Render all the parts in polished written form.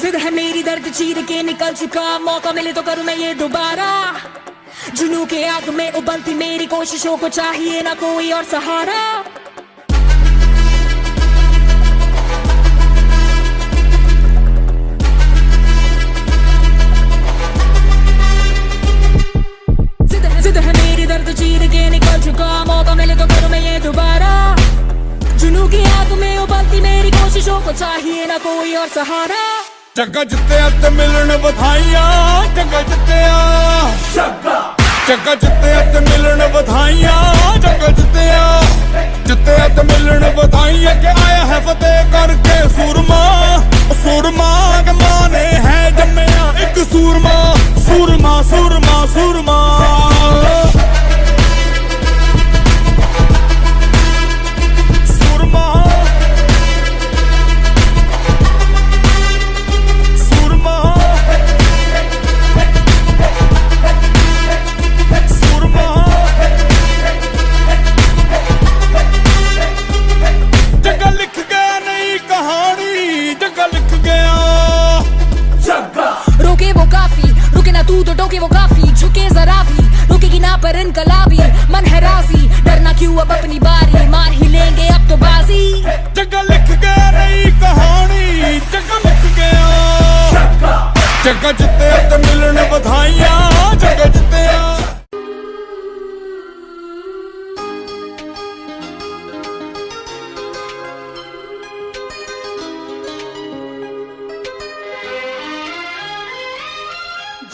जिद है मेरी दर्द चीर के निकल चुका, मौका मिले तो करूं मैं ये दोबारा। जुनू के आग में उबलती मेरी कोशिशों को चाहिए ना कोई और सहारा। जिद है मेरी दर्द चीर के निकल चुका, मौका मिले तो करूं मैं ये दोबारा। जुनू की आग में उबलती मेरी कोशिशों को चाहिए ना कोई और सहारा। जग्गा जित्तिया ते मिलन बधाइयां, जग्गा जित्तिया, जग्गा जित्तिया ते मिलन बधाइयां, जग्गा जित्तिया, जित्तिया ते मिलन बधाइयां के आया है फतेह करके सूरमा। सूरमा के माने है जम्मिया एक सूरमा, सूरमा सूरमा सूरमा। तू तो टोके वो काफी, झुके जरा भी रुकेगी ना पर इनकलाबी। मन है राजी, डरना क्यों अब अपनी बारी, मार ही लेंगे अब तो बाजी। जग्गा लिख गया नई कहानी, जग्गा लिख गया, जग्गा जित्तिया ते मिलन बधाइयां, जग्गा जित्तिया।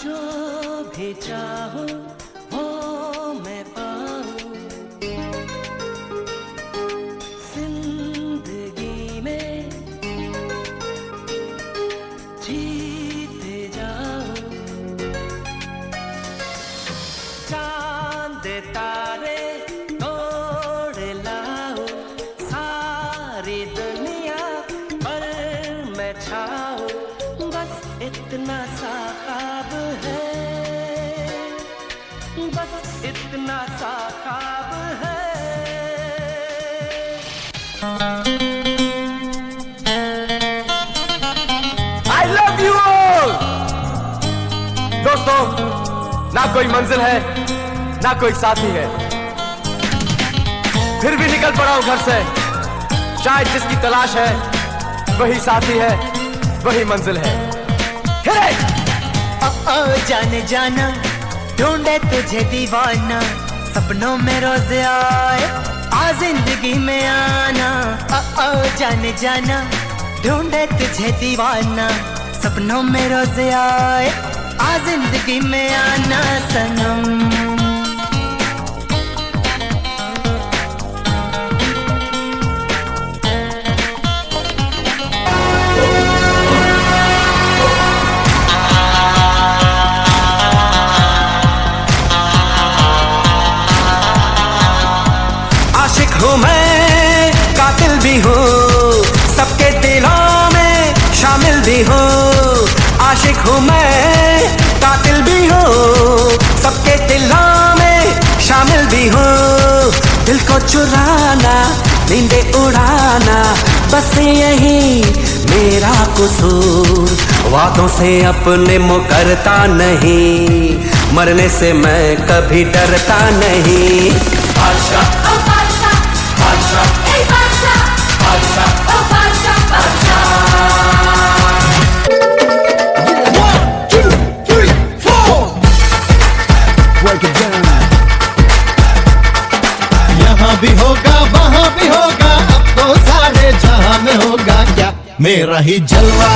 जो भी चाहो वो मैं पाऊं, जिंदगी में जीते जाओ। चांद तारे तोड़ लाओ, सारी दुनिया पर मैं छाओ। बस इतना सा ख्वाब है, बस इतना सा ख्वाब है। I love you all! दोस्तों, ना कोई मंजिल है ना कोई साथी है, फिर भी निकल पड़ा हूं घर से। शायद जिसकी तलाश है वही साथी है, वही मंजिल है। जाने जाना ढूंढे तुझे दीवाना, सपनों में रोज आए आ जिंदगी में आना। जाने जाना ढूंढे तुझे दीवाना, सपनों में रोज आए आ जिंदगी में आना सनम। हूँ मैं, कातिल भी हूँ, सबके दिलों में शामिल भी हूँ। आशिक हूँ मैं, कातिल भी हूँ, सबके दिलों में शामिल भी हूँ। दिल को चुराना, नींदे उड़ाना, बस यही मेरा कसूर। वादों से अपने मुकरता नहीं, मरने से मैं कभी डरता नहीं। यहाँ भी होगा वहाँ भी होगा, अब तो सारे जहाँ में होगा क्या मेरा ही जलवा,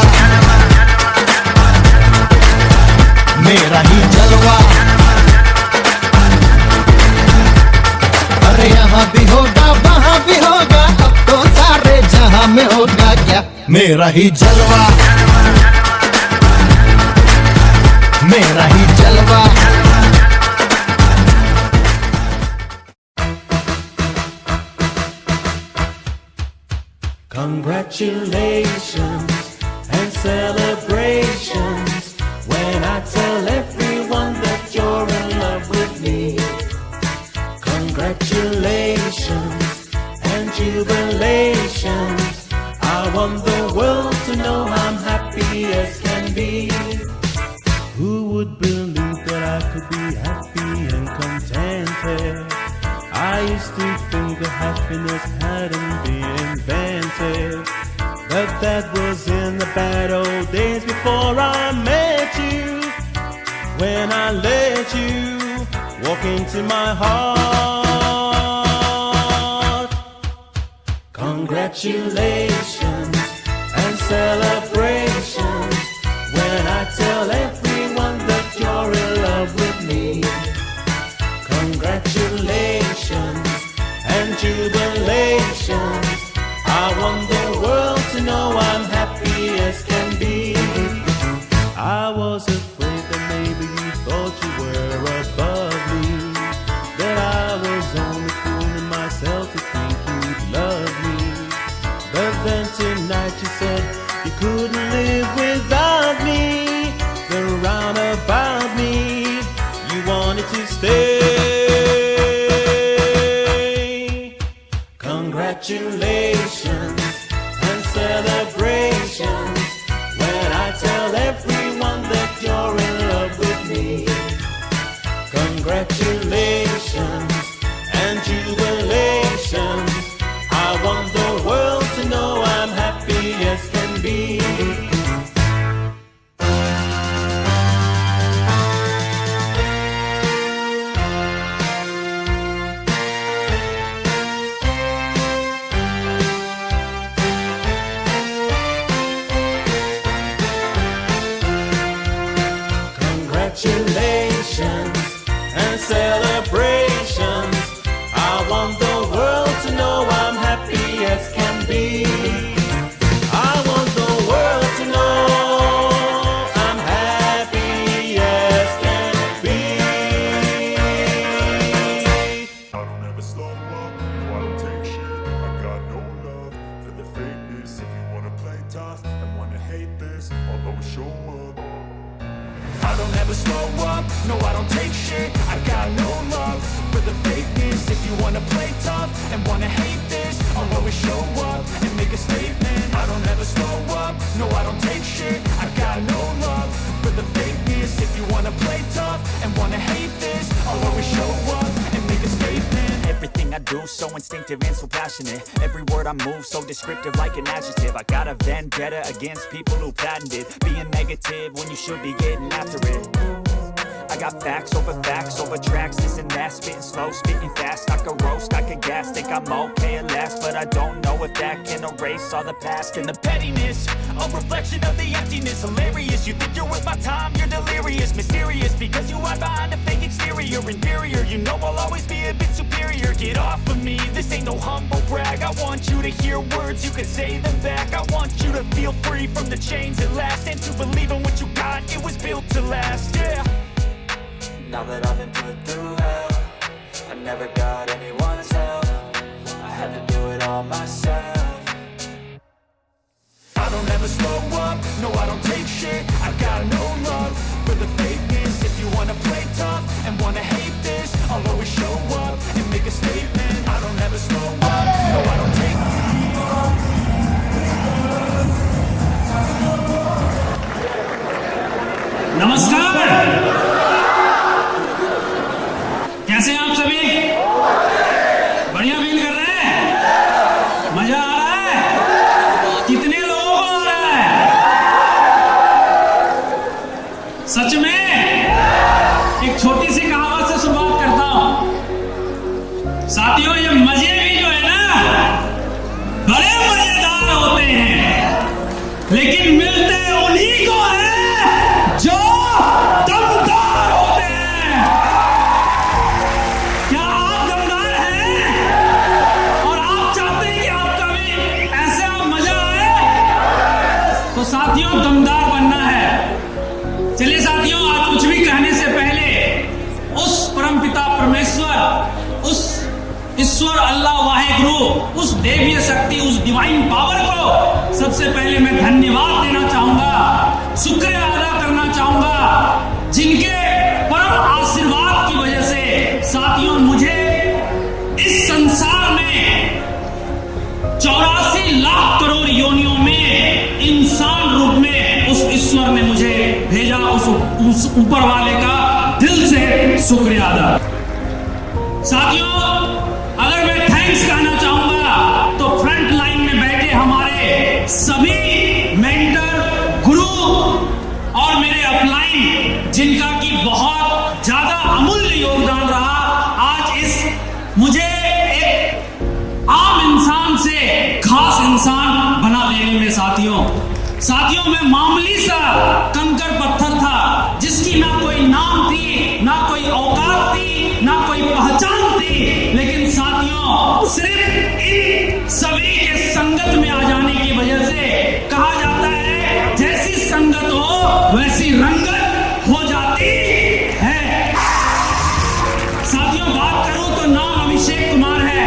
मेरा ही जलवा। अरे यहाँ भी होगा वहाँ भी होगा, अब तो सारे जहाँ में होगा क्या मेरा ही जलवा, मेरा ही जलवा। Congratulations and celebrations when I tell everyone that you're in love with me. Congratulations and jubilations, I want the world to know I'm happy as happiness hadn't been invented. But that was in the bad old days before I met you. When I let you walk into my heart. Congratulations and celebrations when I tell everyone that you're in love with me. Congratulations and jubilations. I want the world to know I'm happy as can be. I was afraid that maybe you thought you were above me, that I was only fooling myself to think you'd love me. But then tonight you said you couldn't live without me. The roundabout me, you wanted to stay. Congratulations and celebrations when I tell everyone that you're in love with me. Congratulations and jubilations. I want the world to know I'm happy as can be. Congratulations and celebrations. I want the world to know I'm happy as can be. I want the world to know I'm happy as can be. I don't ever slow up, no I don't take shit. I got no love for the fakeness. If you wanna play tough and wanna hate this, I'll always show up. I don't ever slow up, no I don't take shit. I got no love for the fakeness. If you wanna play tough and wanna hate this, I'll always show up and make a statement. I don't ever slow up, no I don't take shit. I got no love for the fakeness. If you wanna play tough and wanna hate this, I'll always show up and make a statement. Everything I do so instinctive and so passionate. Every word I move so descriptive like an adjective. I got a vendetta against people who patented being negative when you should be getting after it. I got facts over tracks, this and that. Spitting slow, spitting fast, I can roast, I can gas. Think I'm okay at last, but I don't know if that can erase all the past. And the pettiness, a reflection of the emptiness. Hilarious, you think you're worth my time, you're delirious. Mysterious, because you hide behind a fake exterior. Inferior, you know I'll always be a bit superior. Get off of me, this ain't no humble brag. I want you to hear words, you can say them back. I want you to feel free from the chains at last, and to believe in what you got, it was built to last, yeah. Now that I've been put through hell, I never got anyone's help. I had to do it all myself. I don't ever slow up, no I don't take shit. I got no love for the fakeness. If you wanna play tough and wanna hate this, I'll always show up and make a statement. I don't ever slow up, no I don't take नमस्कार, कैसे हैं आप सभी? बढ़िया feel कर रहे हैं? मजा आ रहा है? कितने लोगों को आ रहा है? सच में एक छोटी सी कहावत से शुरुआत करता हूं। साथियों, ये मजे भी जो है ना, बड़े मजेदार होते हैं, लेकिन मिलते उन्हीं को है जो दमदार होते हैं। क्या आप दमदार हैं? और आप चाहते हैं कि आपका भी ऐसे आप मजा आए? तो साथियों, दमदार बनना है। चलिए साथियों, आज कुछ भी कहने से पहले उस परमपिता परमेश्वर, उस ईश्वर अल्लाह वाहेगुरु, उस देवीय शक्ति, उस डिवाइन पावर को सबसे पहले मैं धन्यवाद देना चाहूंगा, शुक्रिया अदा करना चाहूंगा, जिनके परम आशीर्वाद की वजह से साथियों मुझे इस संसार में 84 लाख करोड़ योनियों में इंसान रूप में उस ईश्वर ने मुझे भेजा। उस ऊपर वाले का दिल से शुक्रिया अदा। साथियों, अगर मैं थैंक्स कहना चाहूंगा तो फ्रंट लाइन में बैठे हमारे सभी मेंटर, गुरु और मेरे अपलाइन, जिनका कि बहुत ज्यादा अमूल्य योगदान रहा आज इस मुझे एक आम इंसान से खास इंसान बना देने में। साथियों मैं मामूली सा कंकर पत्थर था, जिसकी ना कोई नाम थी, ना कोई औकात थी, ना कोई पहचान थी, लेकिन साथियों सिर्फ इन सभी के संगत में आ जाने की वजह से कहा जाता है जैसी संगत हो वैसी रंगत हो जाती है। साथियों बात करूं तो नाम अभिषेक कुमार है,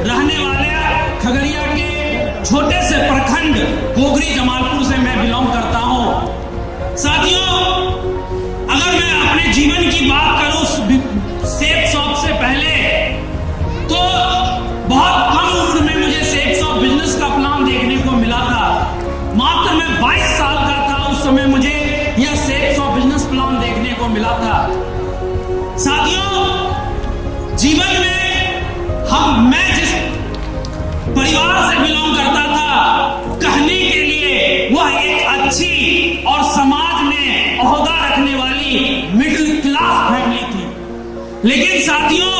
रहने वाले खगड़िया के छोटे से प्रखंड गोगरी जमालपुर से मैं बिलोंग करता हूं। साथियों अगर मैं अपने जीवन की बात करूं सेब शॉप से पहले, तो बहुत कम उम्र में मुझे सेब शॉप बिजनेस का प्लान देखने को मिला था। मात्र मैं 22 साल का था उस समय मुझे यह सेब शॉप बिजनेस प्लान देखने को मिला था। साथियों जीवन में मैं जिस परिवार से बिलोंग करता था, कहने के लिए वह एक अच्छी और समाज में ओहदा रखने वाली मिडिल क्लास फैमिली थी, लेकिन साथियों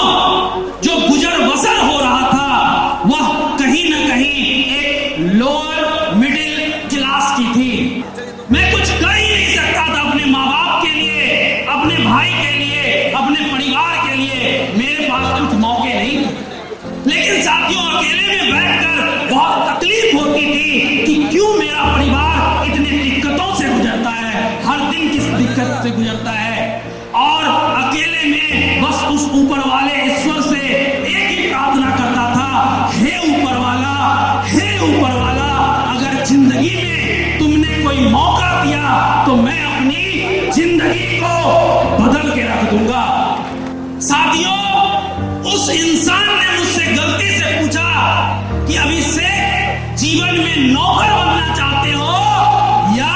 जो गुजर बसर हो रहा था वह कहीं ना कहीं एक लोअर मिडिल क्लास की थी। मैं कुछ कर ही नहीं सकता था अपने माँ बाप के लिए, अपने भाई के लिए, अपने परिवार के लिए, मेरे पास कुछ मौके नहीं थे। लेकिन साथियों अकेले में बैठकर बहुत तकलीफ होती थी कि क्यों मेरा परिवार इतने दिक्कतों से गुजरता है, हर दिन किस दिक्कत से गुजरता है, और अकेले में बस उस ऊपर वाले ईश्वर से एक ही प्रार्थना करता था, हे ऊपर वाला अगर जिंदगी में तुमने कोई मौका दिया तो मैं अपनी जिंदगी को बदल के रख दूंगा। साथियों उस इंसान ने मुझसे गलती से पूछा कि अभिषेक जीवन में नौकर बनना चाहते हो या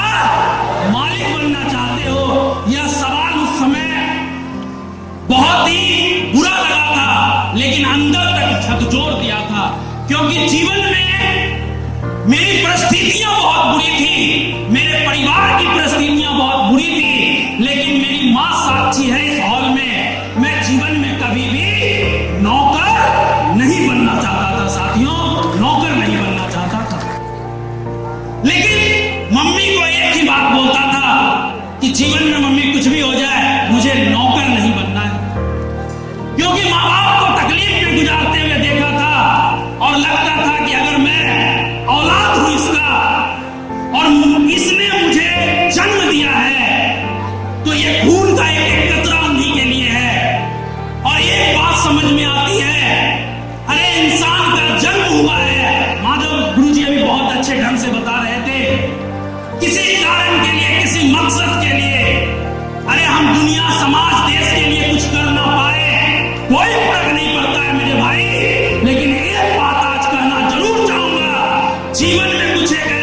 मालिक बनना चाहते हो। यह सवाल उस समय बहुत ही बुरा लगा था, लेकिन अंदर तक झकझोर दिया था, क्योंकि जीवन में मेरी परिस्थितियां बहुत बुरी थी, मेरे परिवार की परिस्थितियां बहुत बुरी थी, लेकिन मेरी मां साक्षी है इस हॉल में, मैं जीवन में कभी भी नौकर नहीं बनना चाहता था। साथियों नौकर नहीं बनना चाहता था, लेकिन मम्मी को एक ही बात बोलता था कि जीवन में मम्मी कुछ भी हो जाए मुझे नौकर नहीं बनना है, क्योंकि माँ बाप को तकलीफ में गुजारते हुए देखा था और लगता था कि अगर मैं औलाद हूं इसका और इसने मुझे जन्म दिया है तो ये खून का एक कतरा उन्हीं के लिए है। और ये बात समझ में आती है, अरे इंसान का जन्म हुआ है, माधव गुरुजी अभी बहुत अच्छे ढंग से बता रहे थे, किसी कारण के लिए, किसी मकसद के लिए, अरे हम दुनिया समाज देश के लिए कुछ कर ना पाए कोई फर्क नहीं पड़ता है मेरे भाई, लेकिन एक बात आज कहना जरूर चाहूंगा, जीवन में कुछ एक